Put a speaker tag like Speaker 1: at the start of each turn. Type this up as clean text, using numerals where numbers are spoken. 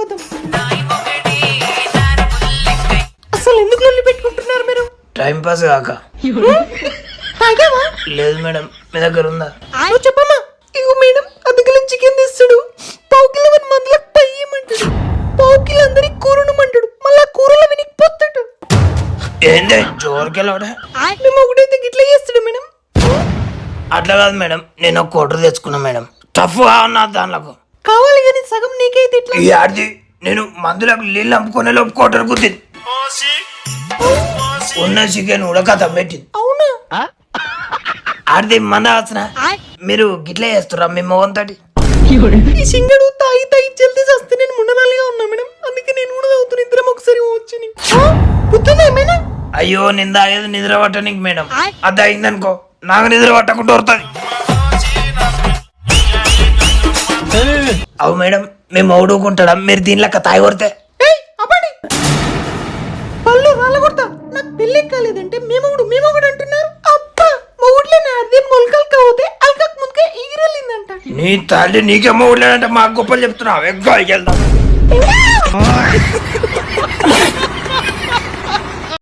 Speaker 1: స్వాగతం. అసలు ఎందుకు లొల్లి పెట్టుకుంటున్నారు మీరు?
Speaker 2: టైం పాస్ కాక.
Speaker 1: తాగావా?
Speaker 2: లేదు మేడం, మీ దగ్గర ఉందా?
Speaker 1: నువ్వు చెప్పమ్మా. ఇగో మేడం, అద్దెకిలో చికెన్ తెస్తాడు, పావు కిలో మందులకు పయ్యమంటాడు, పావు కిలో అందరికి కూరనమంటాడు, మళ్ళా కూరలో వినికి పొత్తాడు.
Speaker 2: ఏంది జోరుకెళ్ళవడా?
Speaker 1: మేము ఒకటైతే గిట్లా చేస్తాడు మేడం.
Speaker 2: అట్లా కాదు మేడం, నేను ఒక కోటర్ తెచ్చుకున్నా మేడం. టఫ్ గా ఉన్నా దానిలో
Speaker 1: కావాలి కానీ సగం నీకైతే ఇట్లా.
Speaker 2: ఈ ఆడిది నేను మందులకు నీళ్ళు అమ్ముకునే లోపు కోటర్ గుద్దింది. ఉన్న చికెన్ ఉడకత పెట్టింది.
Speaker 1: అవునా?
Speaker 2: ఆడిది మంద వచ్చిన మీరు గిట్లా చేస్తురా మీ మొగంతోటి?
Speaker 1: ఈ సింగడు తాగి తాగి జల్దీ చేస్తే నేను ముండనాలుగా ఉన్నా మేడం, అందుకే నేను కూడా తాగుతున్నా. ఇద్దరం ఒకసారి వచ్చి గుర్తుందా ఏమైనా?
Speaker 2: అయ్యో నింద అయ్యేది నిద్ర పట్టనికి మేడం. అది అయిందనుకో నాకు నిద్ర పట్టకుండా వస్తుంది. అవు మేడం, మేము ఔడుకుంటాడా మీరు దీనిలక్క తాగి కొడితే?
Speaker 1: పళ్ళు రాళ్ళ కొడతా. నాకు పెళ్ళి కాలేదంటే మేమొకడు అంటున్నారు. అబ్బా మొగుడ్లే నా అర్థం మొలకలు కావుతే అల్కకు ముందుకే ఎగిరెళ్ళిందంట.
Speaker 2: నీ తల్లి నీకేమో ఊళ్ళంటే మాకు గొప్పలు చెప్తున్నావు. ఎగ్గా వెళ్దాం.